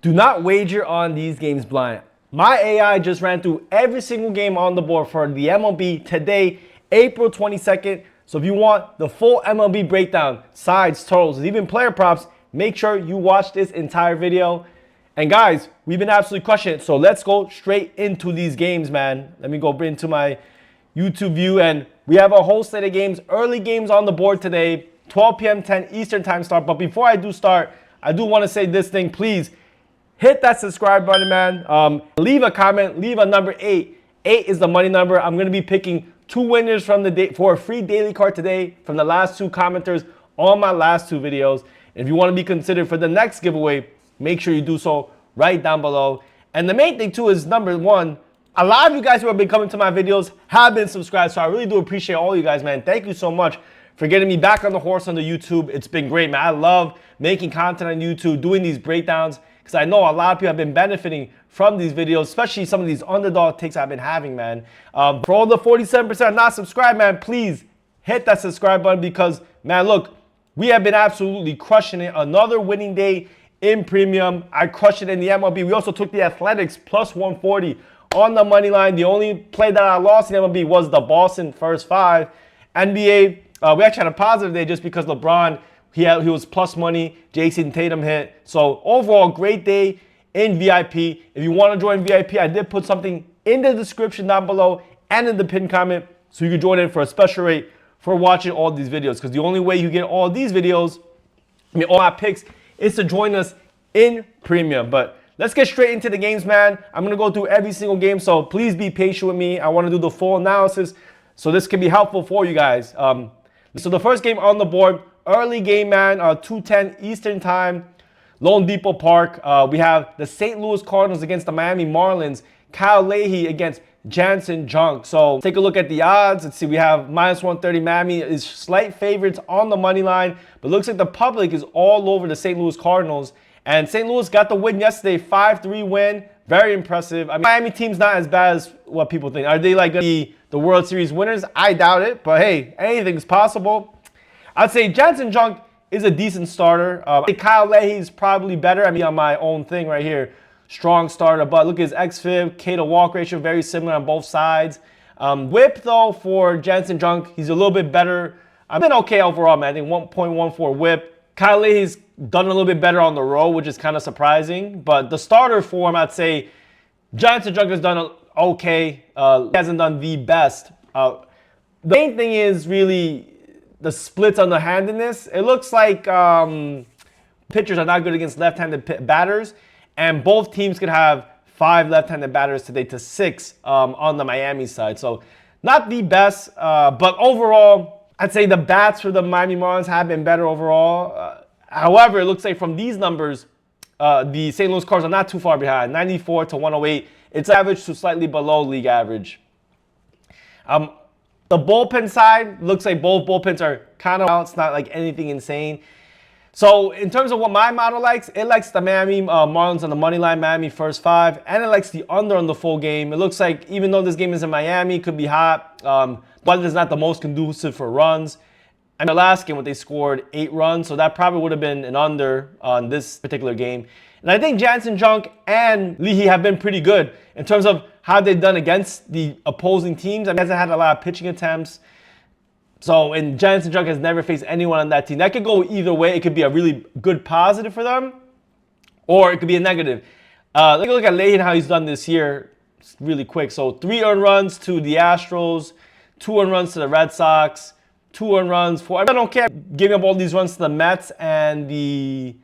Do not wager on these games blind. My AI just ran through every single game on the board for the MLB today, April 22nd. So if you want the full MLB breakdown, sides, totals, and even player props, make sure you watch this entire video. And guys, we've been absolutely crushing it. So let's go straight into these games, man. Let me go into my YouTube view. And we have a whole slate of games, early games on the board today, 12 p.m., 10 Eastern time start. But before I do start, I do want to say this thing, please. Hit that subscribe button, man. Leave a comment. Leave a number 8. 8 is the money number. I'm going to be picking 2 winners from the day for a free daily card today from the last 2 commenters on my last 2 videos. If you want to be considered for the next giveaway, make sure you do so right down below. And the main thing, too, is number 1. A lot of you guys who have been coming to my videos have been subscribed, so I really do appreciate all you guys, man. Thank you so much for getting me back on the horse on the YouTube. It's been great, man. I love making content on YouTube, doing these breakdowns, because I know a lot of people have been benefiting from these videos, especially some of these underdog takes I've been having, man. For all the 47% not subscribed, man, please hit that subscribe button because, man, look, we have been absolutely crushing it. Another winning day in premium. I crushed it in the MLB. We also took the Athletics plus 140 on the money line. The only play that I lost in MLB was the Boston first 5. NBA, we actually had a positive day just because LeBron, he was plus money. Jason Tatum hit. So overall, great day in VIP. If you want to join VIP, I did put something in the description down below and in the pinned comment so you can join in for a special rate for watching all these videos. Because the only way you get all these videos, all my picks, is to join us in premium. But let's get straight into the games, man. I'm going to go through every single game, so please be patient with me. I want to do the full analysis so this can be helpful for you guys. So the first game on the board, early game, man, 2:10 Eastern time, Lone Depot Park. We have the St. Louis Cardinals against the Miami Marlins. Kyle Leahy against Jansen Junk. So take a look at the odds. Let's see, we have minus 130. Miami is slight favorites on the money line, but looks like the public is all over the St. Louis Cardinals. And St. Louis got the win yesterday, 5-3 win. Very impressive. I mean, Miami team's not as bad as what people think. Are they like the World Series winners? I doubt it, but hey, anything's possible. I'd say Jansen Junk is a decent starter. I think Kyle Leahy is probably better. I mean, on my own thing right here, strong starter. But look at his xFIP, K to walk ratio, very similar on both sides. Whip, though, for Jansen Junk, he's a little bit better. I've been okay overall, man. I think 1.14 whip. Kyle Leahy's done a little bit better on the road, which is kind of surprising. But the starter form, I'd say Jansen Junk has done okay. He hasn't done the best. The main thing is really the splits on the handedness. It looks like pitchers are not good against left-handed batters, and both teams could have 5 left-handed batters today to 6 on the Miami side. So not the best, but overall, I'd say the bats for the Miami Marlins have been better overall. However, it looks like from these numbers, the St. Louis Cardinals are not too far behind, 94 to 108. It's average to slightly below league average. The bullpen side, looks like both bullpens are kind of out. It's not like anything insane. So in terms of what my model likes, it likes the Miami Marlins on the money line, Miami first 5, and it likes the under on the full game. It looks like even though this game is in Miami, it could be hot, but it's not the most conducive for runs. And the last game, what they scored 8 runs, so that probably would have been an under on this particular game. And I think Jansen Junk and Leahy have been pretty good in terms of how they've done against the opposing teams. I mean, he hasn't had a lot of pitching attempts. So, and Jansen Junk has never faced anyone on that team. That could go either way. It could be a really good positive for them, or it could be a negative. Take a look at Leahy and how he's done this year really quick. So 3 earned runs to the Astros, 2 earned runs to the Red Sox, 2 earned runs for, I don't care, giving up all these runs to the Mets and the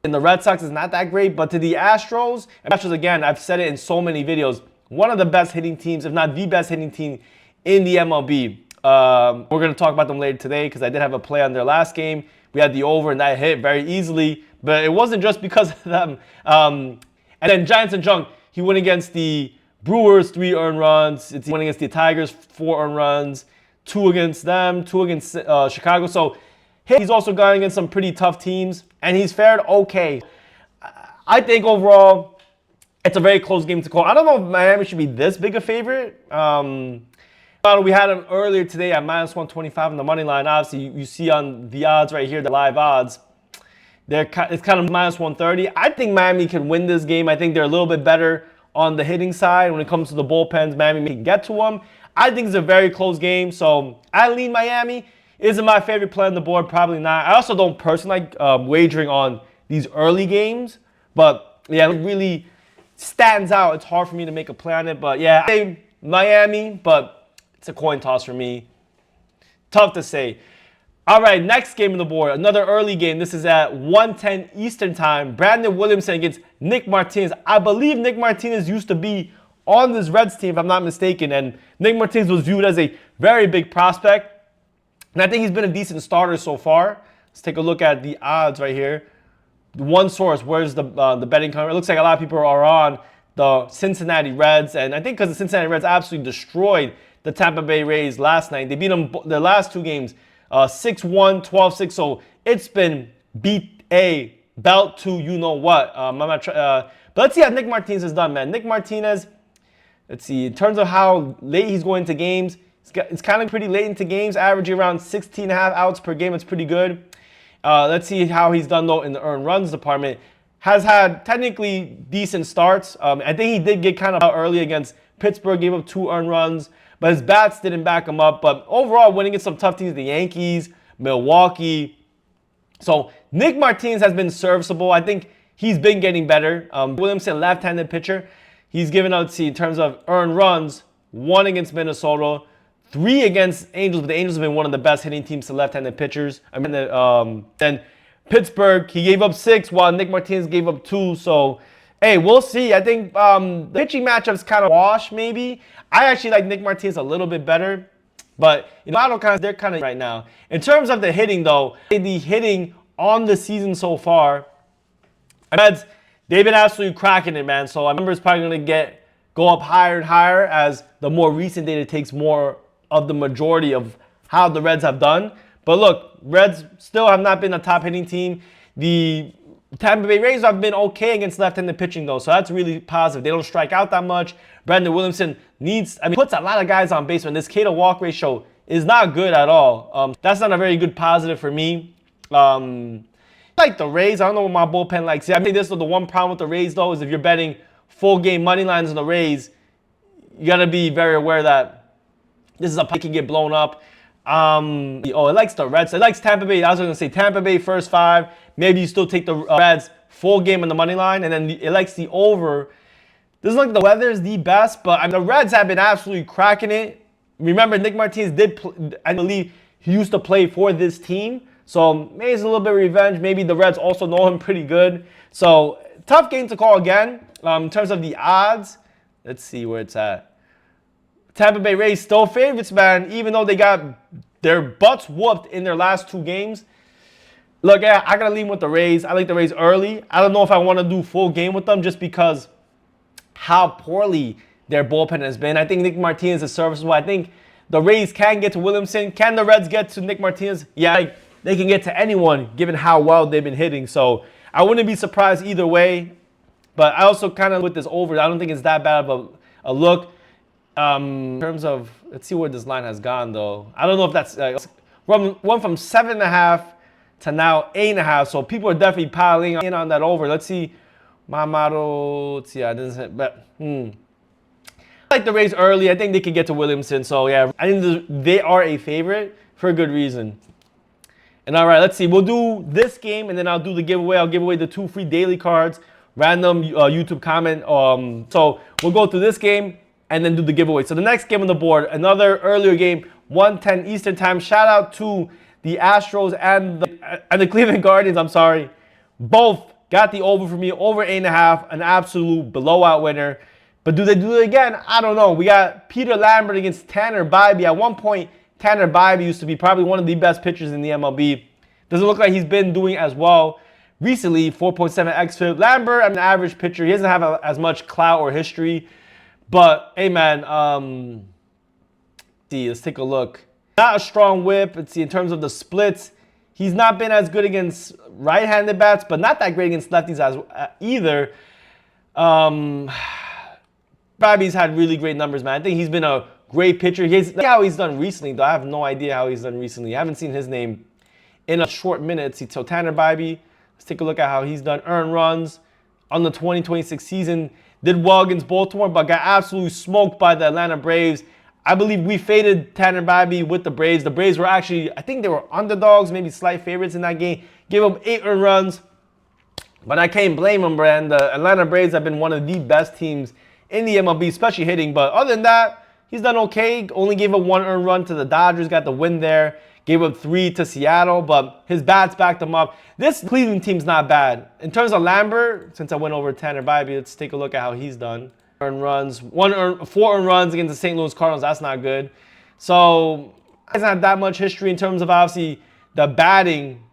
Red Sox is not that great, but to the Astros, again, I've said it in so many videos, one of the best hitting teams, if not the best hitting team in the MLB. We're going to talk about them later today because I did have a play on their last game. We had the over and that hit very easily, but it wasn't just because of them. And then Jansen Junk, he went against the Brewers, 3 earned runs. He went against the Tigers, 4 earned runs. 2 against them, 2 against Chicago. So he's also gone against some pretty tough teams, and he's fared okay. I think overall, it's a very close game to call. I don't know if Miami should be this big a favorite. We had him earlier today at minus 125 on the money line. Obviously, you see on the odds right here, the live odds. It's kind of minus 130. I think Miami can win this game. I think they're a little bit better on the hitting side when it comes to the bullpens. Miami can get to them. I think it's a very close game, so I lean Miami. Is it my favorite play on the board? Probably not. I also don't personally like wagering on these early games, but yeah, it really stands out. It's hard for me to make a play on it, but yeah, I say Miami, but it's a coin toss for me. Tough to say. All right, next game on the board, another early game. This is at 1:10 Eastern Time. Brandon Williamson against Nick Martinez. I believe Nick Martinez used to be on this Reds team, if I'm not mistaken, and Nick Martinez was viewed as a very big prospect. And I think he's been a decent starter so far. Let's take a look at the odds right here. One source, where's the betting coming? It looks like a lot of people are on the Cincinnati Reds, and I think because the Cincinnati Reds absolutely destroyed the Tampa Bay Rays last night. They beat them the last two games. 6-1, 12-6, so it's been beat a belt to you know what. But let's see how Nick Martinez has done, man. Nick Martinez, let's see, in terms of how late he's going to games, it's kind of pretty late into games, averaging around 16.5 outs per game. It's pretty good. Let's see how he's done, though, in the earned runs department. Has had technically decent starts. I think he did get kind of out early against Pittsburgh, gave up 2 earned runs. But his bats didn't back him up. But overall, winning against some tough teams, the Yankees, Milwaukee. So Nick Martinez has been serviceable. I think he's been getting better. Williamson, left-handed pitcher. He's given out, see, in terms of earned runs, 1 against Minnesota, 3 against Angels. But the Angels have been one of the best hitting teams to left-handed pitchers. I mean, then Pittsburgh, he gave up 6, while Nick Martinez gave up 2. So, hey, we'll see. I think the pitching matchup's kind of wash, maybe. I actually like Nick Martinez a little bit better, but they're kind of right now. In terms of the hitting, though, the hitting on the season so far, Reds, they've been absolutely cracking it, man. So I remember it's probably going to go up higher and higher as the more recent data takes more of the majority of how the Reds have done. But look, Reds still have not been a top hitting team. The Tampa Bay Rays have been okay against left-handed pitching, though, so that's really positive. They don't strike out that much. Brandon Williamson puts a lot of guys on base, and this K-to-walk ratio is not good at all. That's not a very good positive for me. Like the Rays, I don't know what my bullpen likes. See, I think this is the one problem with the Rays, though, is if you're betting full game money lines on the Rays, you got to be very aware that this is a play can get blown up. It likes the Reds. It likes Tampa Bay. I was going to say Tampa Bay first 5. Maybe you still take the Reds full game on the money line, and then it likes the over. Doesn't look like the weather is the best, but the Reds have been absolutely cracking it. Remember, Nick Martinez I believe he used to play for this team, so maybe it's a little bit of revenge. Maybe the Reds also know him pretty good. So tough game to call again. In terms of the odds, let's see where it's at. Tampa Bay Rays still favorites, man, even though they got their butts whooped in their last 2 games. Look, yeah, I got to lean with the Rays. I like the Rays early. I don't know if I want to do full game with them just because how poorly their bullpen has been. I think Nick Martinez is serviceable. I think the Rays can get to Williamson. Can the Reds get to Nick Martinez? Yeah, they can get to anyone given how well they've been hitting. So I wouldn't be surprised either way. But I also kind of with this over, I don't think it's that bad of a look. In terms of, let's see where this line has gone, though. I don't know if that's went from 7.5 to now 8.5. So people are definitely piling in on that over. Let's see. My model, let's see, I didn't say, but I like the Rays early. I think they could get to Williamson. So yeah, I think they are a favorite for a good reason. And all right, let's see. We'll do this game, and then I'll do the giveaway. I'll give away the 2 free daily cards, random YouTube comment. So we'll go through this game and then do the giveaway. So the next game on the board, another earlier game, 1:10 Eastern Time. Shout out to the Astros and the Cleveland Guardians. I'm sorry, both got the over for me, over 8.5, an absolute blowout winner. But do they do it again? I don't know. We got Peter Lambert against Tanner Bybee. At one point, Tanner Bybee used to be probably one of the best pitchers in the MLB. Doesn't look like he's been doing as well recently. 4.7 xFIP. Lambert, an average pitcher. He doesn't have as much clout or history. But, hey, man, let's take a look. Not a strong whip. Let's see, in terms of the splits, he's not been as good against right-handed bats, but not that great against lefties either. Bybee's had really great numbers, man. I think he's been a great pitcher. How he's done recently, though. I have no idea how he's done recently. I haven't seen his name in a short minute. So Tanner Bybee, Let's take a look at how he's done. Earned runs on the 2026 season. Did well against Baltimore, but got absolutely smoked by the Atlanta Braves. I believe we faded Tanner Bibee with the Braves. The Braves were actually, I think they were underdogs, maybe slight favorites in that game. Gave up 8 earned runs, but I can't blame them, man. The Atlanta Braves have been one of the best teams in the MLB, especially hitting. But other than that, he's done okay. Only gave up 1 earned run to the Dodgers, got the win there. Gave up 3 to Seattle, but his bats backed him up. This Cleveland team's not bad. In terms of Lambert, since I went over Tanner Bibee, let's take a look at how he's done. Earned runs, 4 earned runs against the St. Louis Cardinals. That's not good. So, it's not that much history in terms of obviously the batting.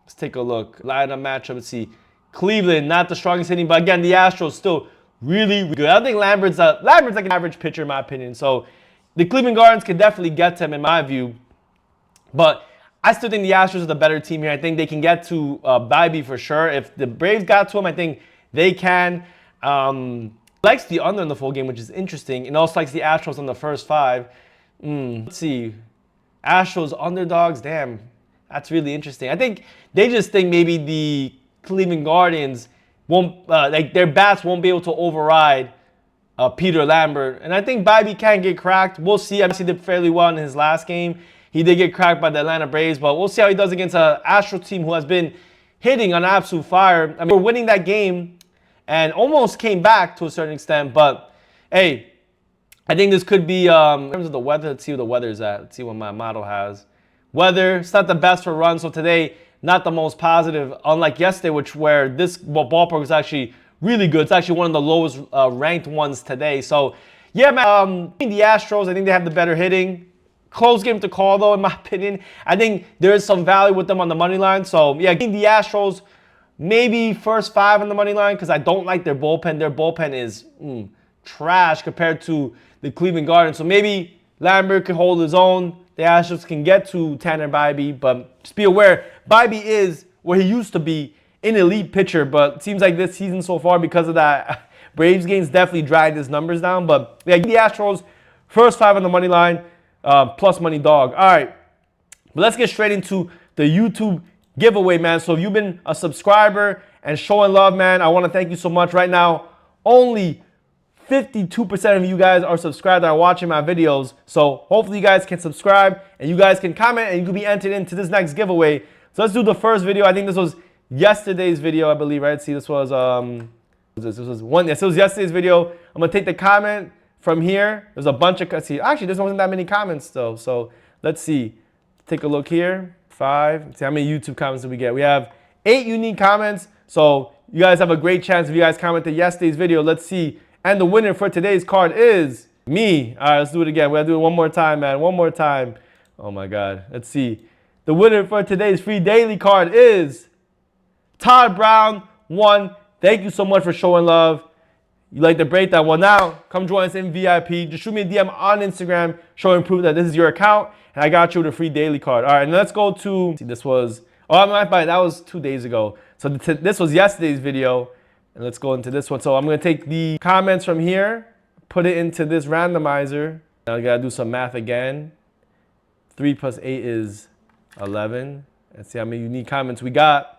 Let's take a look. Lineup matchup. Let's see. Cleveland, not the strongest hitting, but again, the Astros still really good. I think Lambert's like an average pitcher in my opinion. So, the Cleveland Guardians could definitely get to him in my view. But I still think the Astros are the better team here. I think they can get to Bibee for sure. If the Braves got to him, I think they can. Likes the under in the full game, which is interesting. And also likes the Astros on the first 5. Let's see. Astros underdogs. Damn, that's really interesting. I think they just think maybe the Cleveland Guardians won't, like their bats won't be able to override Peter Lambert. And I think Bibee can get cracked. We'll see. I he did fairly well in his last game. He did get cracked by the Atlanta Braves, but we'll see how he does against an Astros team who has been hitting on absolute fire. I mean, we're winning that game and almost came back to a certain extent, but hey, I think this could be, in terms of the weather, let's see what the weather's at. Let's see what my model has. Weather, it's not the best for runs, so today, not the most positive, unlike yesterday, where this ballpark was actually really good. It's actually one of the lowest ranked ones today. So, yeah, man, the Astros, I think they have the better hitting. Close game to call, though, in my opinion. I think there is some value with them on the money line. So, yeah, I think the Astros, maybe first 5 on the money line because I don't like their bullpen. Their bullpen is trash compared to the Cleveland Guardians. So, maybe Lambert can hold his own. The Astros can get to Tanner Bibee. But just be aware, Bibee is where he used to be, an elite pitcher. But it seems like this season so far, because of that Braves games, definitely dragged his numbers down. But, yeah, the Astros, first 5 on the money line. Plus money dog. All right, but let's get straight into the YouTube giveaway, man. So if you've been a subscriber and showing love, man, I want to thank you so much. Right now, only 52% of you guys are subscribed that are watching my videos. So hopefully you guys can subscribe and you guys can comment and you can be entered into this next giveaway. So let's do the first video. I think this was yesterday's video, I believe, right? See, this was this was yesterday's video. I'm gonna take the comment from here. There's a bunch of, let's see, actually, there wasn't that many comments though. So let's see. Take a look here. 5. Let's see how many YouTube comments did we get. We have 8 unique comments. So you guys have a great chance if you guys commented yesterday's video. Let's see. And the winner for today's card is me. All right, let's do it again. We have to do it one more time, man. One more time. Oh my God. Let's see. The winner for today's free daily card is Todd Brown 1. Thank you so much for showing love. You like the breakdown? Well, now come join us in VIP. Just shoot me a DM on Instagram showing proof that this is your account, and I got you with a free daily card. All right, and let's go to, see, this was, that was 2 days ago. So this was yesterday's video, and let's go into this one. So I'm going to take the comments from here, put it into this randomizer. Now I got to do some math again. 3 plus 8 is 11. Let's see how many unique comments we got.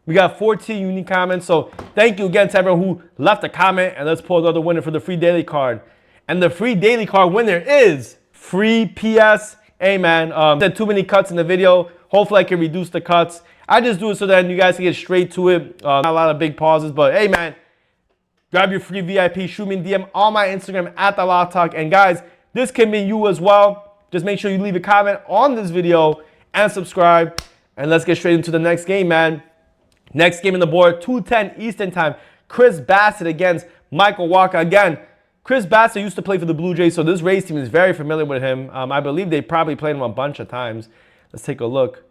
We got 14 unique comments, so thank you again to everyone who left a comment, and let's pull another winner for the free daily card. And the free daily card winner is Free PS. Hey, man, said too many cuts in the video. Hopefully I can reduce the cuts. I just do it so that you guys can get straight to it. Not a lot of big pauses, but hey, man, grab your free VIP. Shoot me a DM on my Instagram at The Lock Talk. And guys, this can be you as well. Just make sure you leave a comment on this video and subscribe. And let's get straight into the next game, man. Next game on the board, 2:10 Eastern Time. Chris Bassett against Michael Wacha. Again, Chris Bassett used to play for the Blue Jays, so this Rays team is very familiar with him. I believe they probably played him a bunch of times. Let's take a look.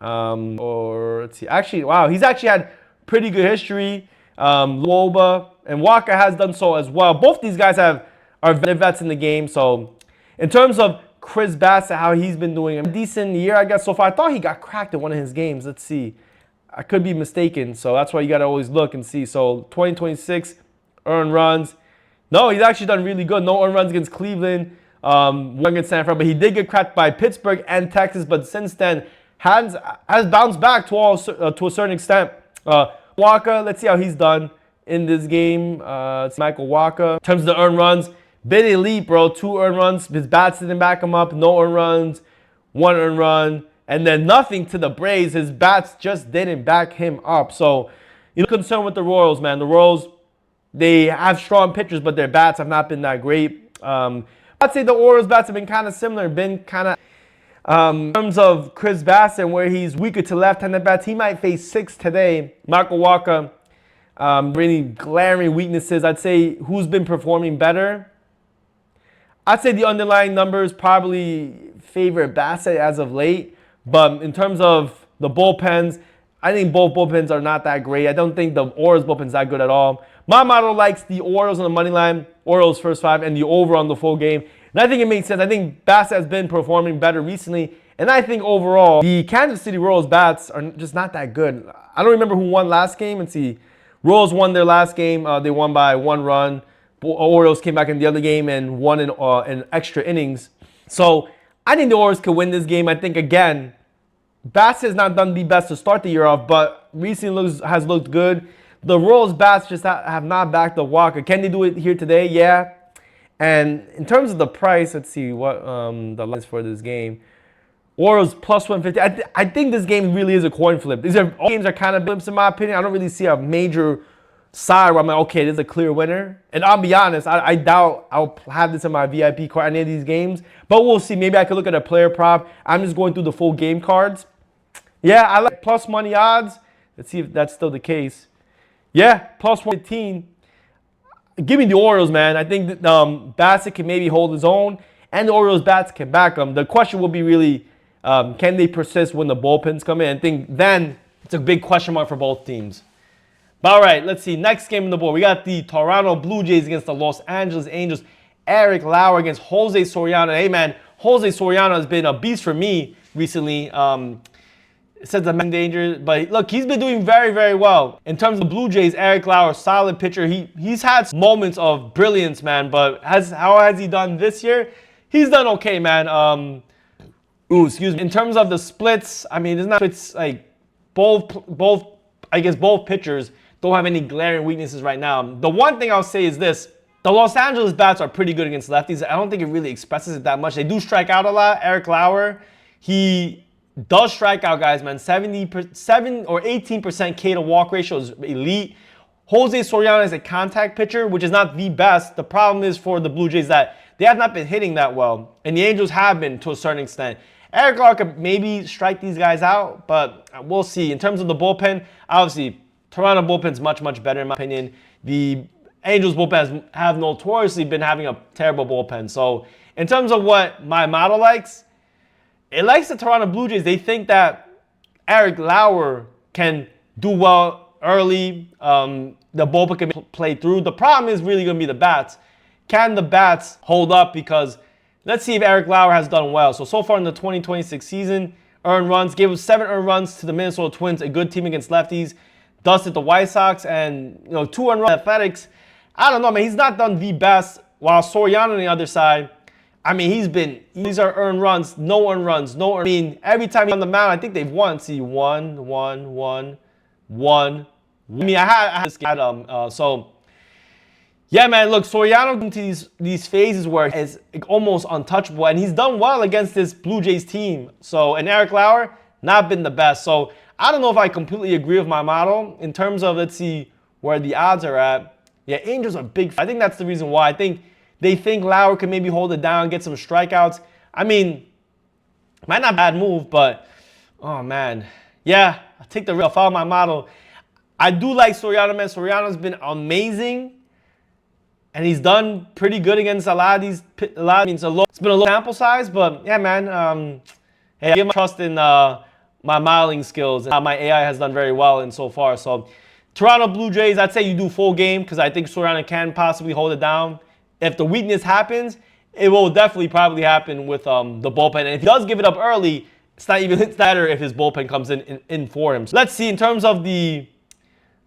Or let's see. Actually, wow, he's actually had pretty good history. Loba and Wacha has done so as well. Both these guys are vets in the game. So in terms of Chris Bassett, how he's been doing, a decent year, I guess, so far. I thought he got cracked in one of his games. Let's see. I could be mistaken, so that's why you got to always look and see. So 2026 earned runs. No, he's actually done really good. No earned runs against Cleveland, one against San Fran, but he did get cracked by Pittsburgh and Texas. But since then, has bounced back to a certain extent. Waka, let's see how he's done in this game. It's Michael Waka. In terms of the earned runs, been elite, bro. 2 earned runs. His bats didn't back him up. No earned runs. 1 earned run. And then nothing to the Braves. His bats just didn't back him up. So, concerned with the Royals, man. The Royals, they have strong pitchers, but their bats have not been that great. I'd say the Orioles' bats have been kind of similar. Been kind of, in terms of Chris Bassett, where he's weaker to left-handed bats, he might face 6 today. Michael Walker, really glaring weaknesses. I'd say who's been performing better? I'd say the underlying numbers probably favor Bassett as of late. But in terms of the bullpens, I think both bullpens are not that great. I don't think the Orioles bullpen's that good at all. My model likes the Orioles on the money line, Orioles first 5, and the over on the full game. And I think it makes sense. I think Bassett has been performing better recently. And I think overall, the Kansas City Royals bats are just not that good. I don't remember who won last game. Let's see. Royals won their last game. They won by 1 run. Orioles came back in the other game and won in extra innings. So I think the Orioles could win this game. I think, again, Bassett has not done the best to start the year off, but recently has looked good. The Royals bats just have not backed the Walker. Can they do it here today? Yeah. And in terms of the price, let's see what the line is for this game. Orioles plus 150. I think this game really is a coin flip. All games are kind of flips in my opinion. I don't really see a major side where I'm like, okay, this is a clear winner. And I'll be honest, I doubt I'll have this in my VIP card any of these games. But we'll see. Maybe I could look at a player prop. I'm just going through the full game cards. Yeah, I like plus money odds. Let's see if that's still the case. Yeah, plus 115. Give me the Orioles, man. I think that Bassett can maybe hold his own, and the Orioles bats can back him. The question will be really, can they persist when the bullpens come in? I think then it's a big question mark for both teams. But all right, let's see. Next game on the board, we got the Toronto Blue Jays against the Los Angeles Angels. Eric Lauer against Jose Soriano. Hey, man, Jose Soriano has been a beast for me recently. It says I'm in danger, but look, he's been doing very, very well. In terms of the Blue Jays, Eric Lauer, solid pitcher. He's had moments of brilliance, man, but how has he done this year? He's done okay, man. Excuse me. In terms of the splits, I mean, it's like both pitchers don't have any glaring weaknesses right now. The one thing I'll say is this. The Los Angeles bats are pretty good against lefties. I don't think it really expresses it that much. They do strike out a lot. Eric Lauer, he does strike out guys, man. 7 or 18% K to walk ratio is elite. Jose Soriano is a contact pitcher, which is not the best. The problem is for the Blue Jays that they have not been hitting that well, and the Angels have been to a certain extent. Eric Lauer could maybe strike these guys out, but we'll see. In terms of the bullpen, obviously, Toronto bullpen's much, much better in my opinion. The Angels bullpen have notoriously been having a terrible bullpen. So in terms of what my model likes, it likes the Toronto Blue Jays. They think that Eric Lauer can do well early. The bullpen can play through. The problem is really going to be the bats. Can the bats hold up? Because let's see if Eric Lauer has done well. So far in the 2026 season, earned runs, gave 7 earned runs to the Minnesota Twins, a good team against lefties. Dusted the White Sox and 2 earned runs. Athletics. I don't know, man. He's not done the best. While Soriano on the other side, I mean, these are earned runs, no earned runs, no earned. I mean, every time he's on the mound, I think they've won. See, 1, 1, 1, 1. I mean, I had this game. So, yeah, man, look, Soriano into these phases where he's almost untouchable, and he's done well against this Blue Jays team. So, and Eric Lauer, not been the best. So, I don't know if I completely agree with my model in terms of, let's see where the odds are at. Yeah, Angels are big. I think that's the reason why. I think they think Lauer can maybe hold it down, get some strikeouts. I mean, might not be a bad move, but, oh, man. Yeah, I'll take the real. Follow my model. I do like Soriano, man. Soriano's been amazing, and he's done pretty good against a lot of these. It's been a low sample size, but, yeah, man. Hey, I give my trust in my modeling skills and how my AI has done very well in so far. So, Toronto Blue Jays, I'd say you do full game because I think Soriano can possibly hold it down. If the weakness happens, it will definitely probably happen with the bullpen. And if he does give it up early, it's not even better if his bullpen comes in for him. So let's see, in terms of the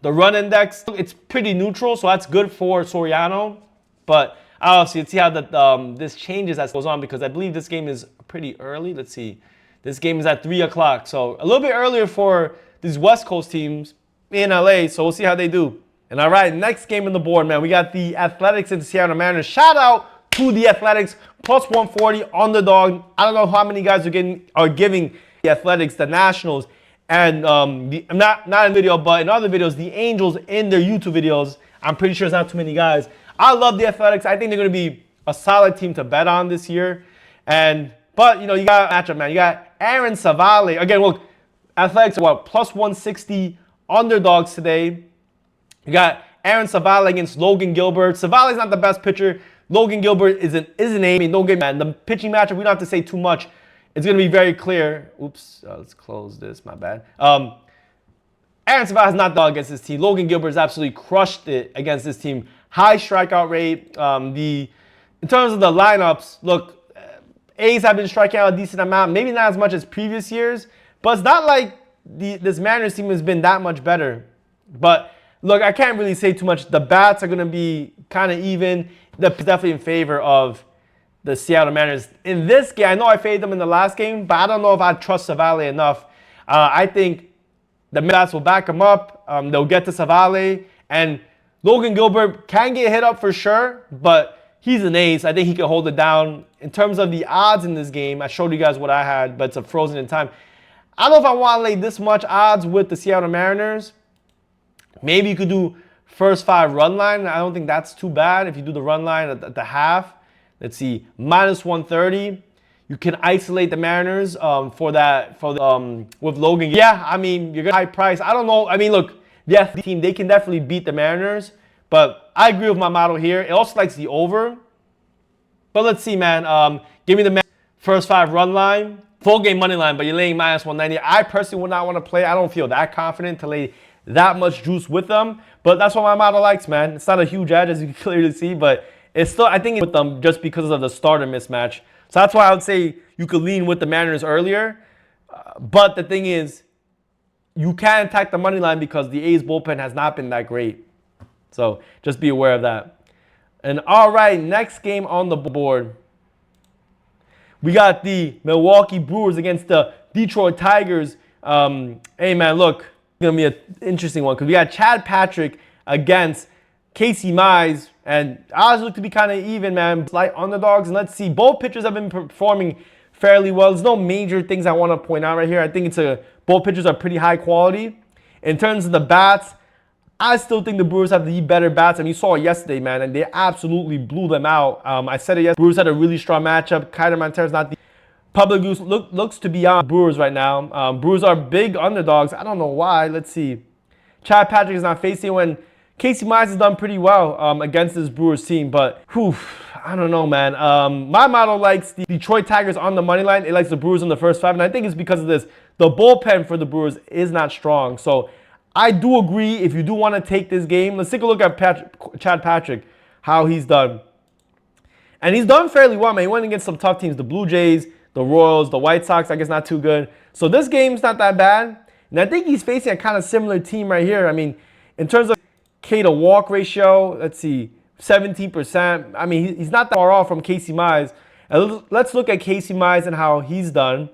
run index, it's pretty neutral, so that's good for Soriano. But obviously, let's see how this changes as it goes on because I believe this game is pretty early. Let's see. This game is at 3 o'clock, so a little bit earlier for these West Coast teams. in LA, so we'll see how they do. And all right, next game on the board, man. We got the Athletics and the Seattle Mariners. Shout out to the Athletics, plus 140 underdog. I don't know how many guys are giving the Athletics, the Nationals, and not in video, but in other videos, the Angels in their YouTube videos. I'm pretty sure it's not too many guys. I love the Athletics. I think they're going to be a solid team to bet on this year. But, you know, you got a matchup, man. You got Aaron Savale. Again, look, Athletics are what, plus 160 underdogs today. You got Aaron Savale against Logan Gilbert. Savale's not the best pitcher. Logan Gilbert is an A. I mean, don't get me, man. The pitching matchup, we don't have to say too much. It's going to be very clear. Oops, let's close this. My bad. Aaron Savale is not the dog against this team. Logan Gilbert has absolutely crushed it against this team. High strikeout rate. In terms of the lineups, look, A's have been striking out a decent amount. Maybe not as much as previous years, but it's not like this Mariners team has been that much better. But look, I can't really say too much. The bats are going to be kind of even. They're definitely in favor of the Seattle Mariners. In this game, I know I faded them in the last game, but I don't know if I trust Savale enough. I think the bats will back him up. They'll get to Savale. And Logan Gilbert can get hit up for sure, but he's an ace. I think he can hold it down. In terms of the odds in this game, I showed you guys what I had, but it's a frozen in time. I don't know if I want to lay this much odds with the Seattle Mariners. Maybe you could do first 5 run line. I don't think that's too bad if you do the run line at the half. Let's see, minus 130. You can isolate the Mariners with Logan. Yeah, I mean, you're going to high price. I don't know. I mean, look, yes, the team, they can definitely beat the Mariners. But I agree with my model here. It also likes the over. But let's see, man. Give me the first 5 run line. Full game money line, but you're laying minus 190. I personally would not want to play. I don't feel that confident to lay that much juice with them. But that's what my model likes, man. It's not a huge edge, as you can clearly see. But it's still, I think, it's with them just because of the starter mismatch. So that's why I would say you could lean with the Mariners earlier. But the thing is, you can attack the money line because the A's bullpen has not been that great. So just be aware of that. And all right, next game on the board. We got the Milwaukee Brewers against the Detroit Tigers. Hey, man, look, it's going to be an interesting one because we got Chad Patrick against Casey Mize. And odds look to be kind of even, man. Slight underdogs. And let's see, both pitchers have been performing fairly well. There's no major things I want to point out right here. I think both pitchers are pretty high quality. In terms of the bats, I still think the Brewers have the better bats. And you saw it yesterday, man, and they absolutely blew them out. I said it yesterday. Brewers had a really strong matchup. Kiter Montera's not the public looks to be on Brewers right now. Brewers are big underdogs. I don't know why. Let's see. Chad Patrick is not facing when Casey Mize has done pretty well against this Brewers team. But, I don't know, man. My model likes the Detroit Tigers on the money line. It likes the Brewers in the first 5. And I think it's because of this. The bullpen for the Brewers is not strong. So I do agree if you do want to take this game. Let's take a look at Chad Patrick, how he's done. And he's done fairly well, man. He went against some tough teams. The Blue Jays, the Royals, the White Sox, I guess not too good. So this game's not that bad. And I think he's facing a kind of similar team right here. I mean, in terms of K to walk ratio, let's see, 17%. I mean, he's not that far off from Casey Mize. And let's look at Casey Mize and how he's done.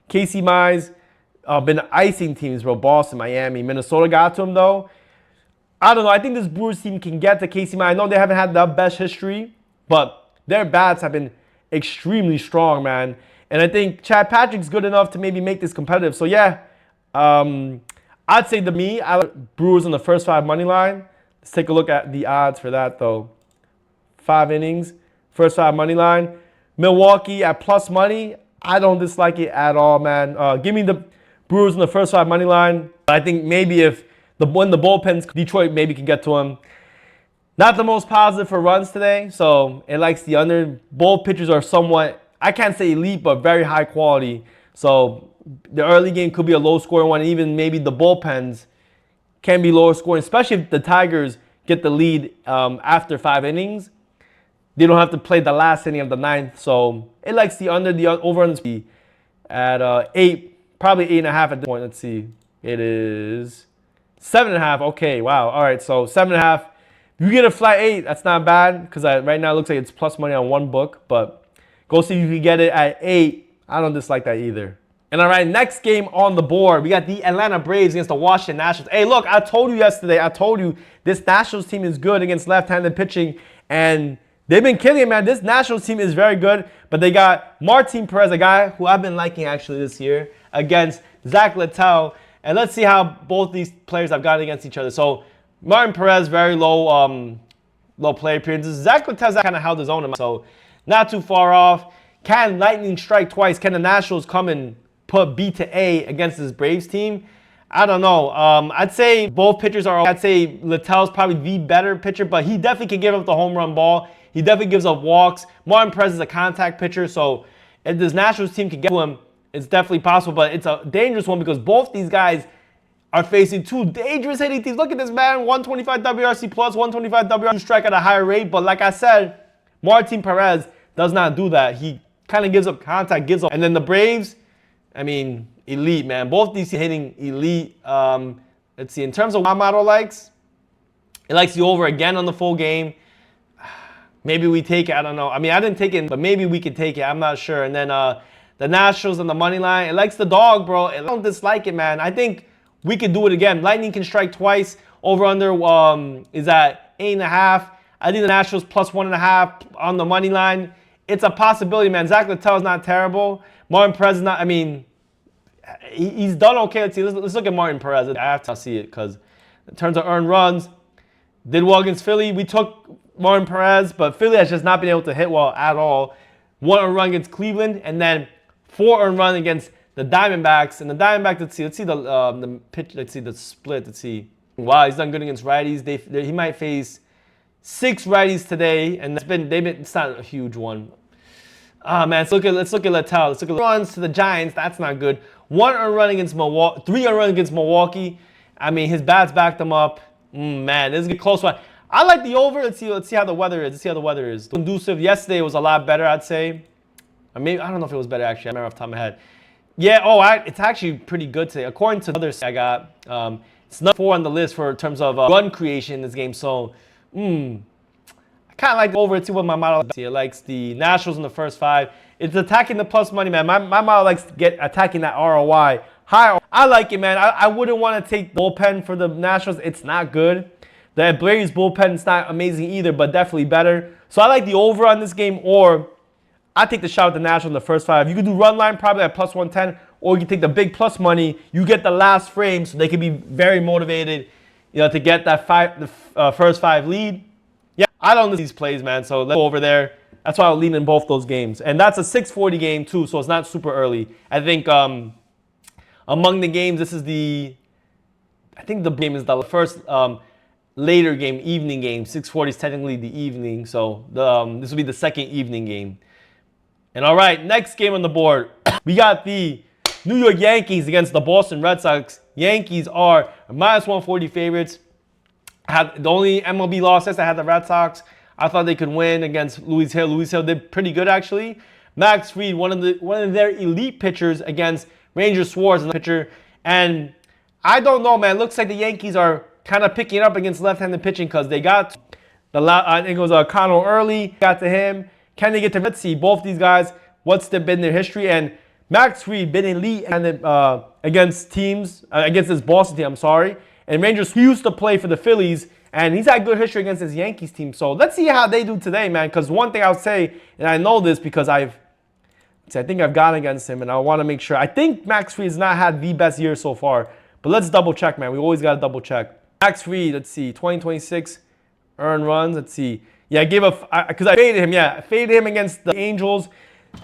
Casey Mize been icing teams, bro. Boston, Miami, Minnesota got to him, though. I don't know. I think this Brewers team can get to Casey Mize. I know they haven't had the best history, but their bats have been extremely strong, man. And I think Chad Patrick's good enough to maybe make this competitive. So, yeah, I'd say I like Brewers on the first 5 money line. Let's take a look at the odds for that, though. 5 innings, first 5 money line. Milwaukee at plus money. I don't dislike it at all, man. Give me the Brewers on the first 5 money line. I think maybe when the bullpens, Detroit maybe can get to them. Not the most positive for runs today, so it likes the under. Both pitchers are somewhat, I can't say elite, but very high quality. So the early game could be a low-scoring one. Even maybe the bullpens can be lower scoring, especially if the Tigers get the lead after 5 innings. They don't have to play the last inning of the 9th. So it likes the under, the over on the at 8, probably 8.5 at this point. Let's see. It is 7.5. Okay, wow. All right, so 7.5. If you get a flat 8, that's not bad because right now it looks like it's plus money on one book. But go see if you can get it at 8. I don't dislike that either. And all right, next game on the board, we got the Atlanta Braves against the Washington Nationals. Hey, look, I told you yesterday, this Nationals team is good against left-handed pitching, and they've been killing it, man. This Nationals team is very good, but they got Martin Perez, a guy who I've been liking actually this year, against Zach Littell. And let's see how both these players have gone against each other. So Martin Perez, very low play appearances. Zach Littell's kind of held his own, so not too far off. Can lightning strike twice? Can the Nationals come and put B to A against this Braves team? I don't know. I'd say both pitchers are. I'd say Littell's probably the better pitcher, but he definitely can give up the home run ball. He definitely gives up walks. Martin Perez is a contact pitcher, so if this Nationals team can get to him, it's definitely possible. But it's a dangerous one because both these guys are facing two dangerous hitting teams. Look at this, man. 125 WRC plus, 125 WRC strike at a higher rate. But like I said, Martin Perez does not do that. He kind of gives up contact, gives up. And then the Braves, I mean, elite, man. Both these hitting elite. Let's see. In terms of what my model likes, it likes the over again on the full game. Maybe we take it. I don't know. I mean, I didn't take it, but maybe we could take it. I'm not sure. And then the Nationals and the money line. It likes the dog, bro. I don't dislike it, man. I think we could do it again. Lightning can strike twice. Over under is at 8.5. I think the Nationals plus 1.5 on the money line. It's a possibility, man. Zach Littell is not terrible. Martin Perez is not. I mean, he's done okay. Let's see. Let's look at Martin Perez. I have to see it because in terms of earned runs, did well against Philly. We took Martin Perez, but Philly has just not been able to hit well at all. 1 earned run against Cleveland, and then 4 earned run against the Diamondbacks. And the Diamondbacks, let's see the pitch. Let's see the split. Let's see. Wow, he's done good against righties. He might face 6 righties today, and it's not a huge one. Ah, man, let's look at Littell. Let's look at runs to the Giants. That's not good. 1 earned run against Milwaukee. 3 earned run against Milwaukee. I mean, his bats backed him up. Man, this is a close one. I like the over. Let's see how the weather is. Conducive. Yesterday was a lot better, I'd say. Or maybe I don't know if it was better actually. I remember off the top of my head. Yeah. It's actually pretty good today. According to the others I got, it's number 4 on the list in terms of run creation in this game. So, I kind of like the over. Let's see what my model. It likes the Nationals in the first 5. It's attacking the plus money, man. My model likes to get attacking that ROI high. I like it, man. I wouldn't want to take bullpen for the Nationals. It's not good. The Braves bullpen is not amazing either, but definitely better. So I like the over on this game, or I take the shot at the Nationals in the first 5. You could do run line probably at plus 110, or you can take the big plus money. You get the last frame, so they can be very motivated, to get that first 5 lead. Yeah, I don't know these plays, man. So let's go over there. That's why I'll lean in both those games, and that's a 6:40 game too, so it's not super early. I think among the games, I think the game is the first. Later game, evening game. 6:40 is technically the evening, so this will be the second evening game. And all right, next game on the board, we got the New York Yankees against the Boston Red Sox. Yankees are minus 140 favorites. The only MLB loss I had the Red Sox. I thought they could win against Luis Hill. Luis Hill did pretty good actually. Max Fried, one of their elite pitchers against Ranger Suarez, the pitcher. And I don't know, man. Looks like the Yankees are kind of picking up against left-handed pitching because they got I think it was Connell early, got to him. Can they get to, let's see, both these guys, what's been their history? And Max Fried been elite against this Boston team, And Rangers, he used to play for the Phillies, and he's had good history against this Yankees team. So let's see how they do today, man, because one thing I'll say, and I know this because I think I've gone against him, and I want to make sure. I think Max Fried has not had the best year so far, but let's double check, man. We always got to double check. Max Fried, let's see, 2026 earned runs. Let's see. Yeah, because I faded him. Yeah, I faded him against the Angels.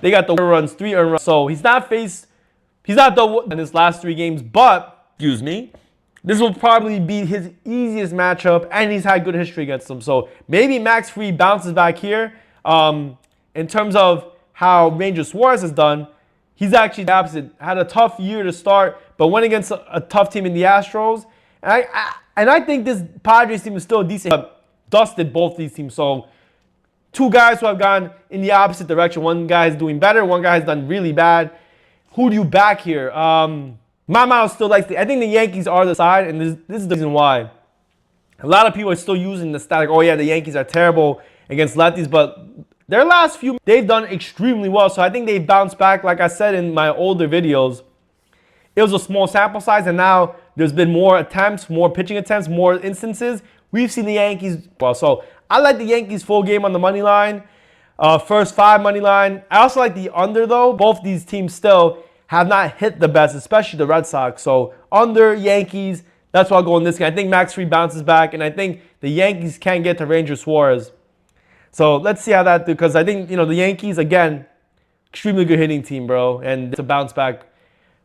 They got the runs, 3 earned runs. So he's not in his last 3 games, but, excuse me, this will probably be his easiest matchup, and he's had good history against them. So maybe Max Fried bounces back here. In terms of how Ranger Suarez has done, he's actually the opposite. Had a tough year to start, but went against a tough team in the Astros. And I think this Padres team is still decent, but dusted both these teams. So 2 guys who have gone in the opposite direction. One guy is doing better. One guy has done really bad. Who do you back here? My mouth still likes I think the Yankees are the side, and this is the reason why. A lot of people are still using the stat, like, oh yeah, the Yankees are terrible against lefties, but their last few, they've done extremely well. So I think they've bounced back. Like I said in my older videos, it was a small sample size, and now there's been more attempts, more pitching attempts, more instances. We've seen the Yankees well. So I like the Yankees full game on the money line. First 5 money line. I also like the under, though. Both these teams still have not hit the best, especially the Red Sox. So under Yankees, that's why I'll go in this game. I think Max Fried bounces back, and I think the Yankees can get to Ranger Suarez. So let's see how that do, because I think, the Yankees, again, extremely good hitting team, bro, and to bounce back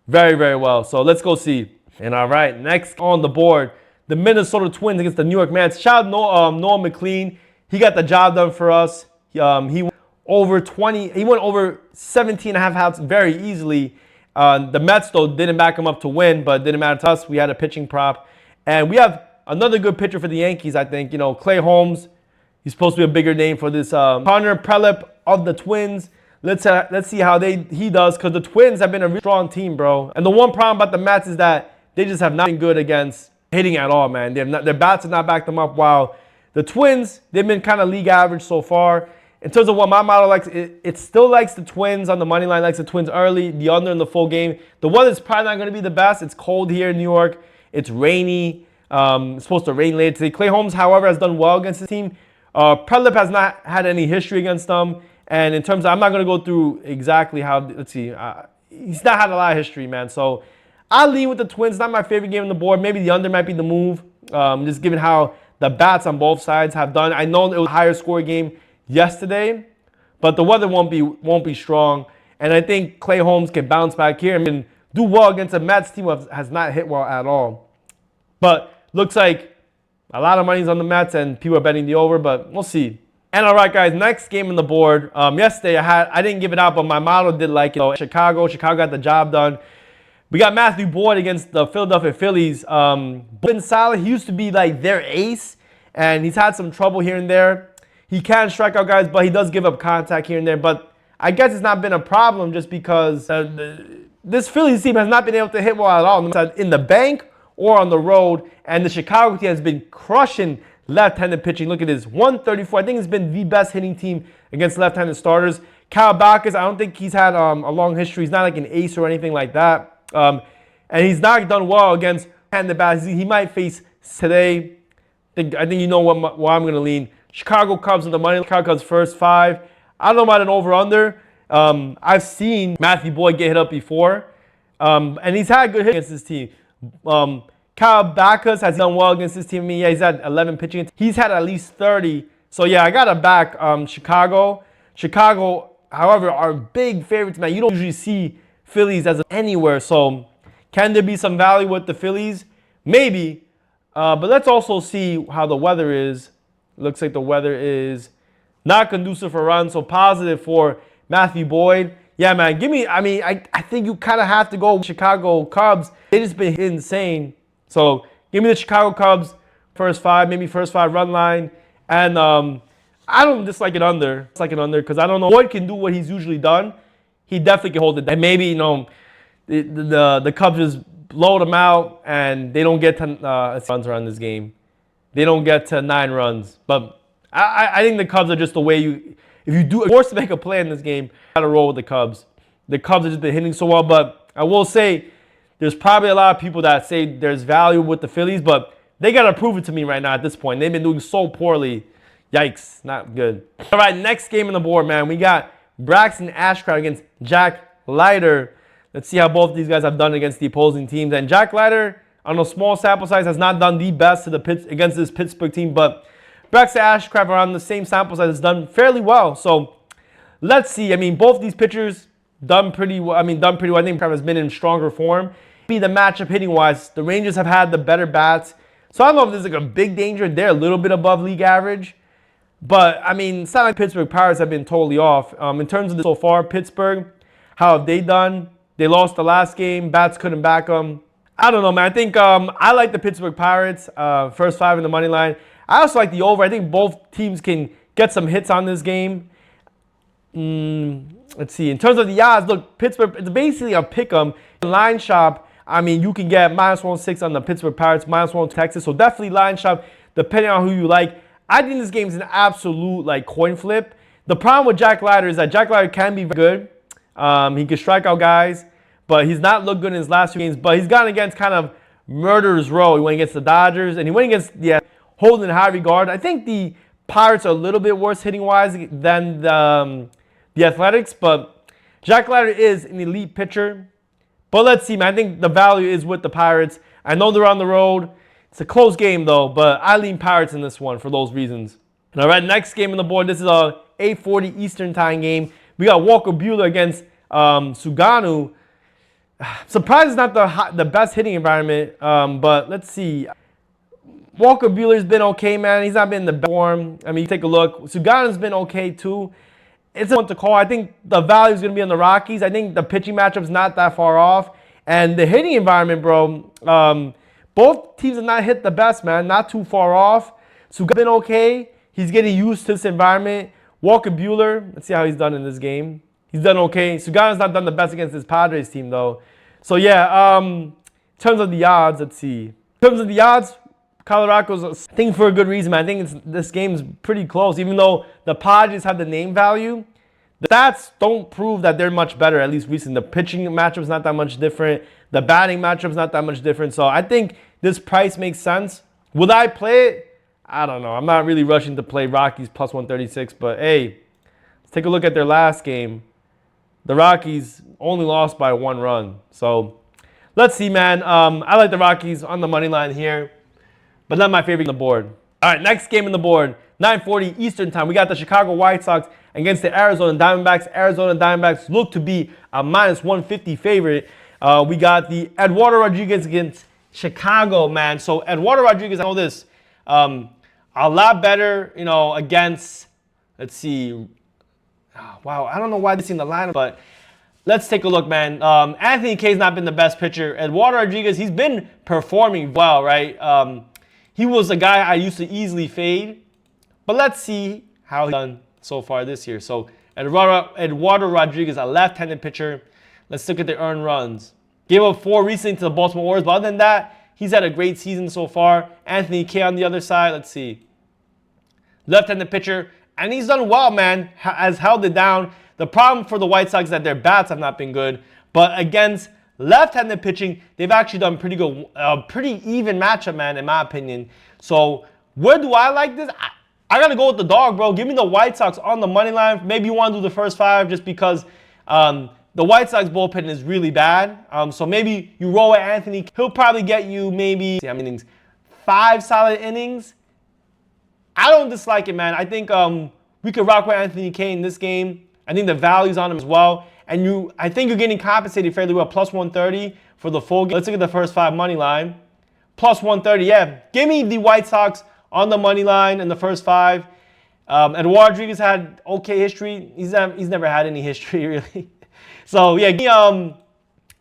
very, very well. So let's go see. And all right, next on the board, the Minnesota Twins against the New York Mets. Shout out Noah McLean. He got the job done for us. He went over 20. He went over 17 and a half outs very easily. The Mets, though, didn't back him up to win, but it didn't matter to us. We had a pitching prop. And we have another good pitcher for the Yankees, I think. Clay Holmes. He's supposed to be a bigger name for this. Connor Prelip of the Twins. Let's see how he does, because the Twins have been a really strong team, bro. And the one problem about the Mets is that they just have not been good against hitting at all, man. Their bats have not backed them up, while the Twins, they've been kind of league average so far. In terms of what my model likes, it still likes the Twins on the money line, likes the Twins early, the under in the full game. The weather's probably not going to be the best. It's cold here in New York. It's rainy. It's supposed to rain later today. Clay Holmes, however, has done well against the team. Prelip has not had any history against them. And in terms of, I'm not going to go through exactly how, let's see. He's not had a lot of history, man. So I'll lean with the Twins. Not my favorite game on the board. Maybe the under might be the move, just given how the bats on both sides have done. I know it was a higher score game yesterday, but the weather won't be strong. And I think Clay Holmes can bounce back here and do well against a Mets team that has not hit well at all. But looks like a lot of money's on the Mets and people are betting the over, but we'll see. And all right, guys, next game on the board. Yesterday I didn't give it out, but my model did like it. Chicago got the job done. We got Matthew Boyd against the Philadelphia Phillies. Boyd solid. He used to be like their ace, and he's had some trouble here and there. He can strike out guys, but he does give up contact here and there. But I guess it's not been a problem just because this Phillies team has not been able to hit well at all in the bank or on the road. And the Chicago team has been crushing left-handed pitching. Look at this, 134. I think it's been the best hitting team against left-handed starters. Kyle Backus, I don't think he's had a long history. He's not like an ace or anything like that. And he's not done well against handed bats. He might face today. I think you know what I'm going to lean. Chicago Cubs in the money. Chicago Cubs first 5. I don't know about an over-under. I've seen Matthew Boyd get hit up before. And he's had good hits against this team. Kyle Backus has done well against this team. Yeah, he's had 11 pitching. He's had at least 30. So, yeah, I got to back Chicago. Chicago, however, are big favorites, man. You don't usually see Phillies as anywhere. So, can there be some value with the Phillies? Maybe. But let's also see how the weather is. Looks like the weather is not conducive for runs. So, positive for Matthew Boyd. Yeah, man, I think you kind of have to go with Chicago Cubs. They just been insane. So give me the Chicago Cubs first 5, maybe first 5 run line. And I don't dislike it under. It's like an under because I don't know. Boyd can do what he's usually done. He definitely can hold it. And maybe, the Cubs just blow them out and they don't get to runs around this game. They don't get to 9 runs. But I think the Cubs are just the way if you do forced to make a play in this game, you gotta roll with the Cubs. The Cubs have just been hitting so well, but I will say there's probably a lot of people that say there's value with the Phillies, but they gotta prove it to me right now at this point. They've been doing so poorly. Yikes, not good. All right, next game on the board, man. We got Braxton Ashcraft against Jack Leiter. Let's see how both these guys have done against the opposing teams. And Jack Leiter, on a small sample size, has not done the best against this Pittsburgh team, but Braxton Ashcraft around the same sample size has done fairly well. So let's see. I mean, both these pitchers done pretty well. I think Ashcraft has been in stronger form. Be the matchup hitting wise, the Rangers have had the better bats. So I don't know if there's like a big danger. They're a little bit above league average. But I mean, it's not like Pittsburgh Pirates have been totally off. In terms of so far, Pittsburgh, how have they done? They lost the last game. Bats couldn't back them. I don't know, man. I think I like the Pittsburgh Pirates. First 5 in the money line. I also like the over. I think both teams can get some hits on this game. Let's see. In terms of the odds, look, Pittsburgh, it's basically a pick 'em. Line shop, I mean, you can get -106 on the Pittsburgh Pirates, -1 Texas. So definitely line shop, depending on who you like. I think this game is an absolute coin flip. The problem with Jack Leiter is that Jack Leiter can be very good. He can strike out guys. but he's not looked good in his last few games. But he's gone against kind of murderer's row. He went against the Dodgers, and he went against holding in high regard. I think the Pirates are a little bit worse hitting-wise than the Athletics, but Jack Leiter is an elite pitcher. But let's see, man. I think the value is with the Pirates. I know they're on the road. It's a close game, though, but I lean Pirates in this one for those reasons. And all right, next game on the board. This is a 8:40 Eastern time game. We got Walker Buehler against Suganu. Surprised it's not the best hitting environment, but let's see. Walker Buehler's been okay, man. He's not been in the best form. I mean, you take a look. Sugano's been okay, too. It's a one to call. I think the value is going to be on the Rockies. I think the pitching matchup's not that far off. And the hitting environment, bro, both teams have not hit the best, man. Not too far off. Sugano's been okay. He's getting used to this environment. Walker Buehler, let's see how he's done in this game. He's done okay. Sugano's not done the best against his Padres team, though. So, yeah, in terms of the odds, let's see. In terms of the odds, Colorado's, I think for a good reason, man. I think this game's pretty close. Even though the Padres have the name value, the stats don't prove that they're much better, at least recently. The pitching matchup's not that much different. The batting matchup's not that much different. So I think this price makes sense. Would I play it? I don't know. I'm not really rushing to play Rockies plus 136. But, hey, let's take a look at their last game. The Rockies only lost by 1 run. So let's see, man. I like the Rockies on the money line here, but not my favorite on the board. All right, next game on the board, 9:40 Eastern time. We got the Chicago White Sox against the Arizona Diamondbacks. Arizona Diamondbacks look to be a minus 150 favorite. We got the Eduardo Rodriguez against Chicago, man. So Eduardo Rodriguez, I know this, a lot better, against, let's see. Wow, I don't know why this is in the lineup, but let's take a look, man. Anthony Kay's not been the best pitcher. Eduardo Rodriguez, he's been performing well, right? He was a guy I used to easily fade, but let's see how he's done so far this year. So Eduardo Rodriguez, a left-handed pitcher. Let's look at the earned runs. Gave up 4 recently to the Baltimore Orioles, but other than that, he's had a great season so far. Anthony Kay on the other side, let's see. Left-handed pitcher, and he's done well, man. Has held it down. The problem for the White Sox is that their bats have not been good, but against left-handed pitching, they've actually done pretty good. Pretty even matchup, man, in my opinion. So where do I like this? I got to go with the dog, bro. Give me the White Sox on the money line. Maybe you want to do the first 5 just because the White Sox bullpen is really bad. So maybe you roll with Anthony. He'll probably get you maybe, how many innings? 5 solid innings. I don't dislike it, man. I think we could rock with Anthony Kay in this game. I think the value's on him as well. And I think you're getting compensated fairly well. Plus 130 for the full game. Let's look at the first 5 money line. Plus 130, yeah. Give me the White Sox on the money line in the first 5. Eduardo Rodriguez had okay history. He's never had any history, really. So, yeah, the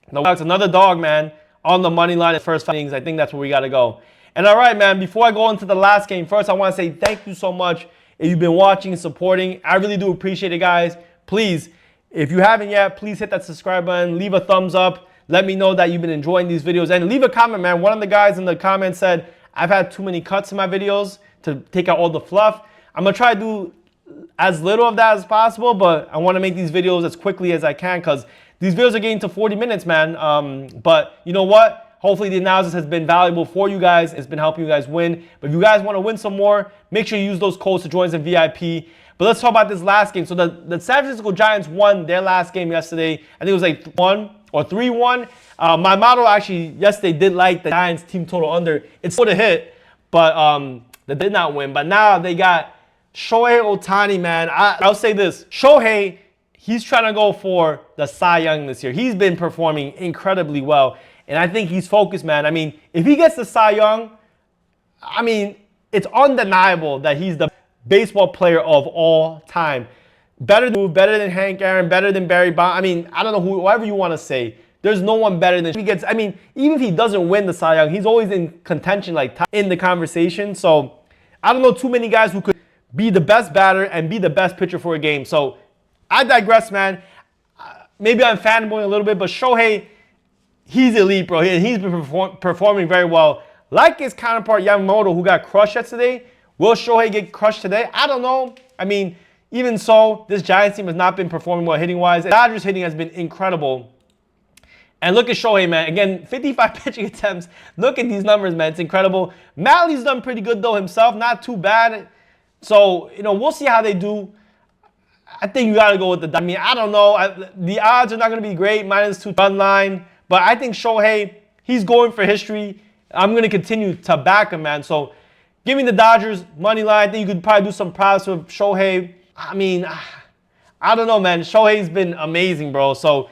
White Sox, another dog, man, on the money line in the first 5 innings. I think that's where we got to go. And all right, man, before I go into the last game, first I want to say thank you so much if you've been watching and supporting. I really do appreciate it, guys. Please, if you haven't yet, please hit that subscribe button. Leave a thumbs up. Let me know that you've been enjoying these videos. And leave a comment, man. One of the guys in the comments said, I've had too many cuts in my videos to take out all the fluff. I'm going to try to do as little of that as possible, but I want to make these videos as quickly as I can because these videos are getting to 40 minutes, man. But you know what? Hopefully the analysis has been valuable for you guys. It's been helping you guys win. But if you guys want to win some more, make sure you use those codes to join us in VIP. But let's talk about this last game. So the San Francisco Giants won their last game yesterday. I think it was like 1 or 3-1. My model actually yesterday did like the Giants team total under. It's sort of hit, but they did not win. But now they got Shohei Ohtani, man. I'll say this. Shohei, he's trying to go for the Cy Young this year. He's been performing incredibly well. And I think he's focused, man. I mean, if he gets the Cy Young, I mean, it's undeniable that he's the baseball player of all time. Better than Hank Aaron, better than Barry Bonds. I mean, I don't know whoever you want to say. There's no one better than he gets. I mean, even if he doesn't win the Cy Young, he's always in contention, like in the conversation. So I don't know too many guys who could be the best batter and be the best pitcher for a game. So I digress, man. Maybe I'm fanboying a little bit, but Shohei, he's elite, bro. He's been performing very well. Like his counterpart, Yamamoto, who got crushed yesterday. Will Shohei get crushed today? I don't know. I mean, even so, this Giants team has not been performing well hitting-wise. Dodgers hitting has been incredible. And look at Shohei, man. Again, 55 pitching attempts. Look at these numbers, man. It's incredible. Mally's done pretty good, though, himself. Not too bad. So, we'll see how they do. I think you got to go with the... I mean, I don't know. The odds are not going to be great. -2 run line. But I think Shohei, he's going for history. I'm going to continue to back him, man. So, give me the Dodgers money line. I think you could probably do some props with Shohei. I mean, I don't know, man. Shohei's been amazing, bro. So,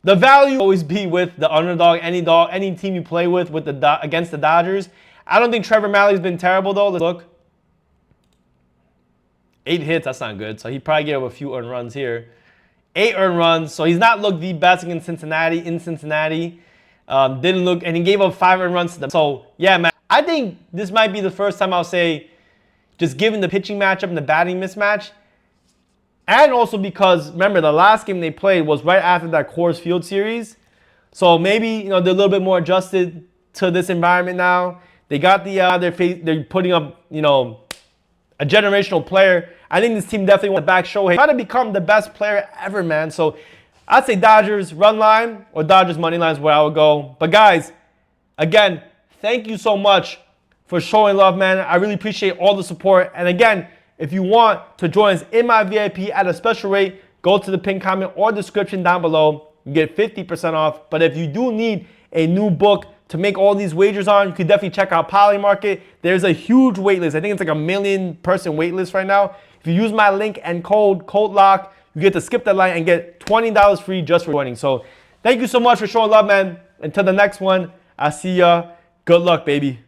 the value always be with the underdog, any team you play with against the Dodgers. I don't think Trevor Malley's been terrible, though. Let's look. 8 hits, that's not good. So he probably gave up a few earned runs here. 8 earned runs, so he's not looked the best against Cincinnati. Didn't look, and he gave up 5 earned runs to them. So, yeah, man. I think this might be the first time I'll say, just given the pitching matchup and the batting mismatch, and also because, remember, the last game they played was right after that Coors Field series. So maybe, they're a little bit more adjusted to this environment now. They got they're putting up, a generational player. I think this team definitely wants to back Shohei. Try to become the best player ever, man. So I'd say Dodgers run line or Dodgers money line is where I would go. But guys, again, thank you so much for showing love, man. I really appreciate all the support. And again, if you want to join us in my VIP at a special rate, go to the pinned comment or description down below. You get 50% off. But if you do need a new book to make all these wagers on, you can definitely check out Polymarket. There's a huge wait list. I think it's like a 1 million person wait list right now. If you use my link and code LOCK, you get to skip that line and get $20 free just for joining. So thank you so much for showing love, man. Until the next one, I'll see ya. Good luck, baby.